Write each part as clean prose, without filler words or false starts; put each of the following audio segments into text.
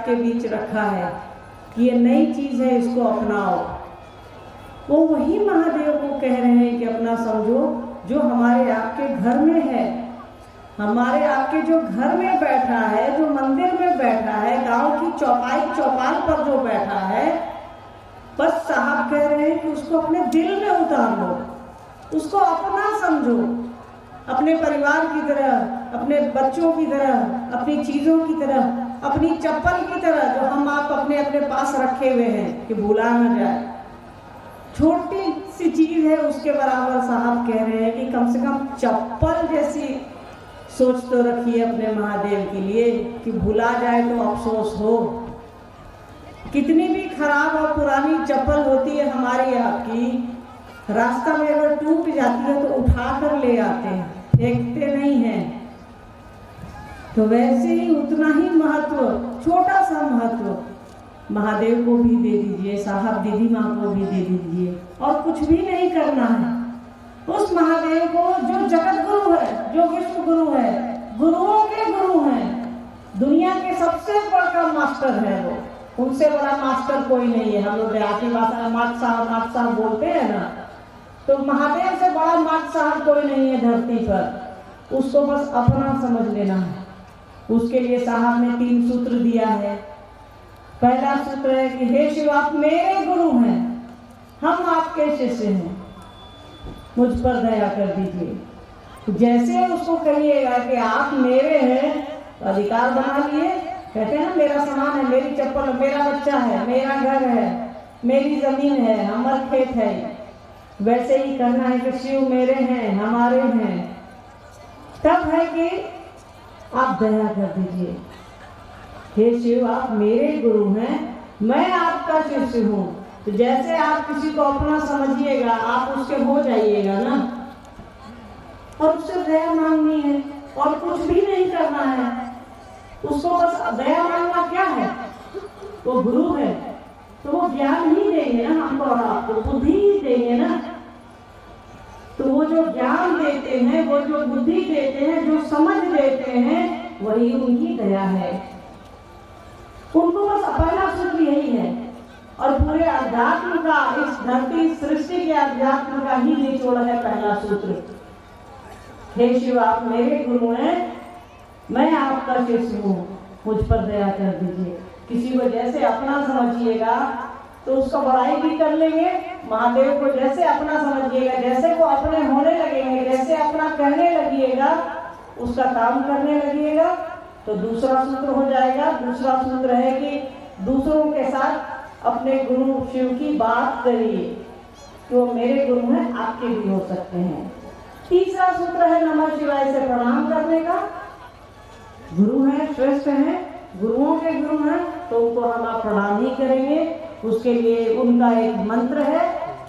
आपके बीच रखा है कि ये नई चीज़ है, इसको अपनाओ। वो वही महादेव को कह रहे हैं कि अपना समझो जो हमारे आपके घर में है, हमारे आपके जो घर में बैठा है, जो मंदिर में बैठा है, गांव की चौपाल पर जो बैठा है, बस साहब कह रहे हैं कि उसको अपने दिल में उतार लो, उसको अपना समझो, अपने परिवार की तरह, अपने बच्चों की तरह, अपनी चीज़ों की तरह, अपनी चप्पल की तरह जो हम आप अपने अपने पास रखे हुए हैं कि भूला न जाए। छोटी सी चीज़ है, उसके बराबर साहब कह रहे हैं कि कम से कम चप्पल जैसी सोच तो रखिए अपने महादेव के लिए कि भुला जाए तो अफसोस हो। कितनी भी खराब और पुरानी चप्पल होती है हमारी आपकी, रास्ता में अगर टूट जाती है तो उठा कर ले आते हैं, फेंकते नहीं हैं। तो वैसे ही उतना ही महत्व, छोटा सा महत्व महादेव को भी दे दीजिए, साहब दीदी माँ को भी दे दीजिए, और कुछ भी नहीं करना है। उस महादेव को जो जगत गुरु है, जो विश्व गुरु है, गुरुओं के गुरु हैं, दुनिया के सबसे बड़ा मास्टर है वो, उनसे बड़ा मास्टर कोई नहीं है। हम लोग देहाती भाषा में माट साहब बोलते हैं ना, तो महादेव से बड़ा माट साहब कोई नहीं है धरती पर। उसको बस अपना समझ लेना है। उसके लिए साहब ने 3 सूत्र दिया है। पहला सूत्र है कि हे शिव, आप मेरे गुरु हैं, हम आपके शिष्य हैं, मुझ पर दया कर दीजिए। जैसे उसको कहिएगा कि आप मेरे हैं, तो अधिकार बना लिए। कहते हैं ना, मेरा सामान है, मेरी चप्पल, मेरा बच्चा है, मेरा घर है, मेरी जमीन है, हमारा खेत है। वैसे ही करना है कि शिव मेरे हैं, हमारे हैं। तब है कि आप दया कर दीजिए। हे शिव, आप मेरे गुरु हैं, मैं आपका शिष्य हूँ। तो जैसे आप किसी को अपना समझिएगा, आप उसके हो जाइएगा ना, और उससे दया मांगनी है और कुछ भी नहीं करना है। उसको बस दया मांगना क्या है, वो गुरु है तो वो ज्ञान ही देंगे ना हमको, और आपको बुद्धि ही देंगे ना। तो वो जो ज्ञान देते हैं, वो जो बुद्धि देते हैं, जो समझ देते हैं, वही उनकी दया है। उनको बस पहला सूत्र यही है, और पूरे अध्यात्म का, इस धरती सृष्टि के अध्यात्म का ही निचोड़ है पहला सूत्र। हे शिव, आप मेरे गुरु हैं, मैं आपका शिष्य हूँ, मुझ पर दया कर दीजिए। किसी को जैसे अपना समझिएगा तो उसका बड़ाई भी कर लेंगे। महादेव को जैसे अपना समझिएगा, जैसे वो अपने होने लगेंगे, जैसे अपना कहने लगिएगा, उसका काम करने लगिएगा, तो दूसरा सूत्र हो जाएगा। दूसरा सूत्र है कि दूसरों के साथ अपने गुरु शिव की बात करिए कि वो मेरे गुरु हैं, आपके भी हो सकते हैं। तीसरा सूत्र है नमः शिवाय से प्रणाम करने का। गुरु हैं, श्रेष्ठ हैं, गुरुओं के गुरु हैं, तो उनको हम आप प्रणाम ही करेंगे। उसके लिए उनका एक मंत्र है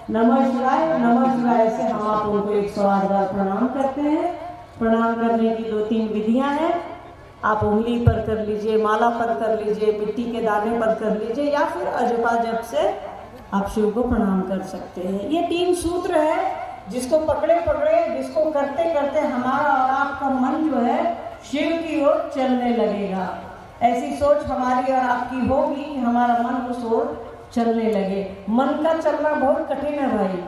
नमः शिवाय। नमः शिवाय से हम आप उनको 108 बार प्रणाम करते हैं। प्रणाम करने की 2-3 विधियां हैं। आप उंगली पर कर लीजिए, माला पर कर लीजिए, मिट्टी के दाने पर कर लीजिए, या फिर अजपा जप से आप शिव को प्रणाम कर सकते हैं। ये 3 सूत्र है, जिसको पकड़े जिसको करते करते हमारा और आपका मन जो है शिव की ओर चलने लगेगा। ऐसी सोच हमारी और आपकी होगी, हमारा मन उस ओर चलने लगे। मन का चलना बहुत कठिन है भाई,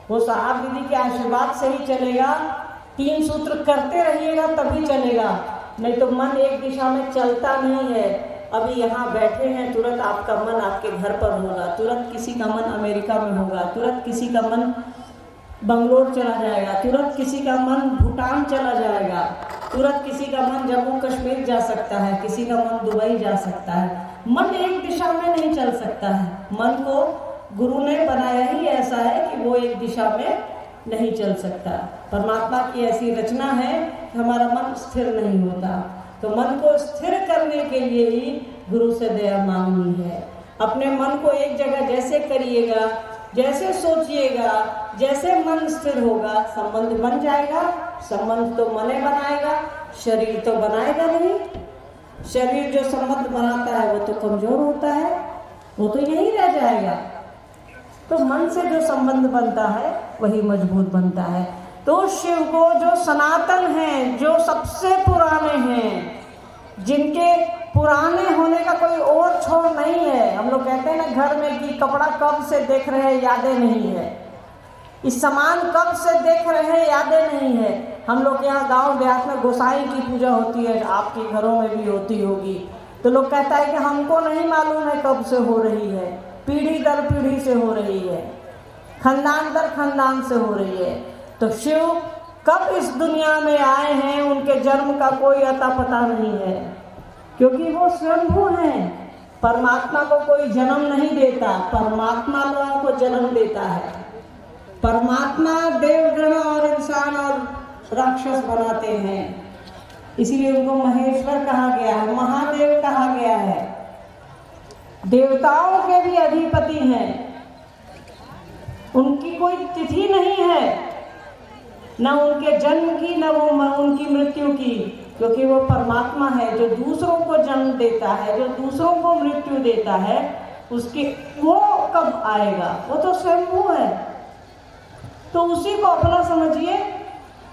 वो साहब दीदी के आशीर्वाद से ही चलेगा। 3 सूत्र करते रहिएगा तभी चलेगा, नहीं तो मन एक दिशा में चलता नहीं है। अभी यहाँ बैठे हैं, तुरंत आपका मन आपके घर पर होगा, तुरंत किसी का मन अमेरिका में होगा, तुरंत किसी का मन बंगलोर चला जाएगा, तुरंत किसी का मन भूटान चला जाएगा, तुरंत किसी का मन जम्मू कश्मीर जा सकता है, किसी का मन दुबई जा सकता है। मन एक दिशा में नहीं चल सकता है। मन को गुरु ने बनाया ही ऐसा है कि वो एक दिशा में नहीं चल सकता। परमात्मा की ऐसी रचना है कि हमारा मन स्थिर नहीं होता। तो मन को स्थिर करने के लिए ही गुरु से दया मांगनी है। अपने मन को एक जगह जैसे करिएगा, जैसे सोचिएगा, जैसे मन स्थिर होगा, संबंध बन जाएगा। संबंध तो मने बनाएगा, शरीर तो बनाएगा नहीं। शरीर जो संबंध बनाता है वो तो कमजोर होता है, वो तो यहीं रह जाएगा। तो मन से जो संबंध बनता है वही मजबूत बनता है। तो शिव को जो सनातन हैं, जो सबसे पुराने हैं, जिनके पुराने होने का कोई और हैं घर में कि कपड़ा कब से देख रहे हैं, यादें नहीं है, इस सामान कब से देख रहे हैं, यादें नहीं है। हम लोग यहाँ गांव देहात में गोसाई की पूजा होती है, आपके घरों में भी होती होगी, तो लोग कहता है कि हमको नहीं मालूम है कब से हो रही है, पीढ़ी दर पीढ़ी से हो रही है, खानदान दर खानदान से हो रही है। तो शिव कब इस दुनिया में आए हैं, उनके जन्म का कोई अता पता नहीं है, क्योंकि वो स्वयंभू हैं। परमात्मा को कोई जन्म नहीं देता, परमात्मा लोगों को जन्म देता है। परमात्मा देवगण और इंसान और राक्षस बनाते हैं, इसीलिए उनको महेश्वर कहा गया है, महादेव कहा गया है। देवताओं के भी अधिपति हैं, उनकी कोई तिथि नहीं है, न उनके जन्म की न वो उनकी मृत्यु की, क्योंकि वो परमात्मा है जो दूसरों को जन्म देता है, जो दूसरों को मृत्यु देता है। उसके वो कब आएगा, वो तो स्वयंभू है। तो उसी को अपना समझिए,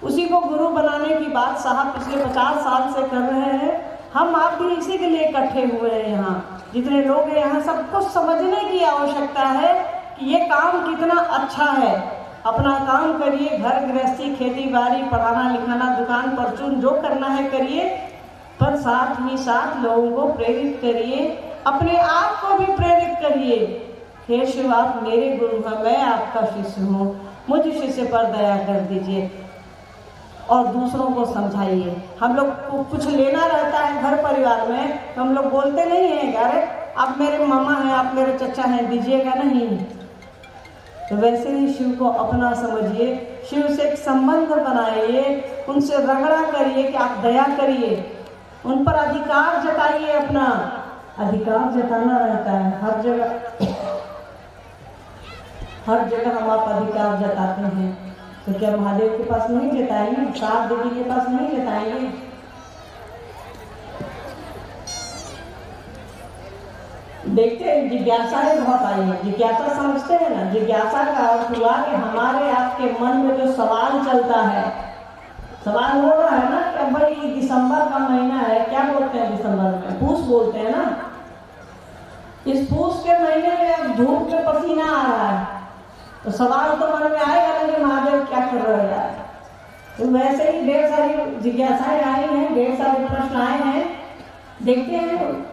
उसी को गुरु बनाने की बात साहब पिछले 50 साल से कर रहे हैं। हम आप भी इसी के लिए इकट्ठे हुए हैं। यहाँ जितने लोग हैं, यहाँ सबको समझने की आवश्यकता है कि ये काम कितना अच्छा है। अपना काम करिए, घर गृहस्थी, खेती बाड़ी, पढ़ाना लिखाना, दुकान परचून, जो करना है करिए, पर साथ ही साथ लोगों को प्रेरित करिए, अपने आप को भी प्रेरित करिए। हे शिव, आप मेरे गुरु हैं, मैं आपका शिष्य हूँ, मुझ शिष्य पर दया कर दीजिए और दूसरों को समझाइए। हम लोग को कुछ लेना रहता है घर परिवार में, तो हम लोग बोलते नहीं हैं, अरे आप मेरे मामा हैं, आप मेरे चचा हैं, दीजिएगा नहीं। तो वैसे ही शिव को अपना समझिए, शिव से एक संबंध बनाइए, उनसे रगड़ा करिए कि आप दया करिए, उन पर अधिकार जताइए। अपना अधिकार जताना रहता है हर जगह, हर जगह हम आप अधिकार जताते हैं, तो क्या महादेव के पास नहीं जताएंगे, सात देवी के पास नहीं जताएंगे? देखते हैं, जिज्ञासा बहुत आई है। जिज्ञासा समझते हैं ना, जिज्ञासा का अर्थ हुआ कि हमारे आपके मन में जो सवाल चलता है, सवाल हो रहा है ना कि अब भाई दिसंबर का महीना है, क्या बोलते हैं दिसंबर में, पूस बोलते हैं ना। इस पूस के महीने में अब धूप में पसीना आ रहा है, तो सवाल तो मन में आएगा ना कि महादेव क्या कर रहे हैं। तो वैसे ही ढेर सारी जिज्ञासाएं आई हैं, ढेर सारे प्रश्न आए हैं, देखते हैं।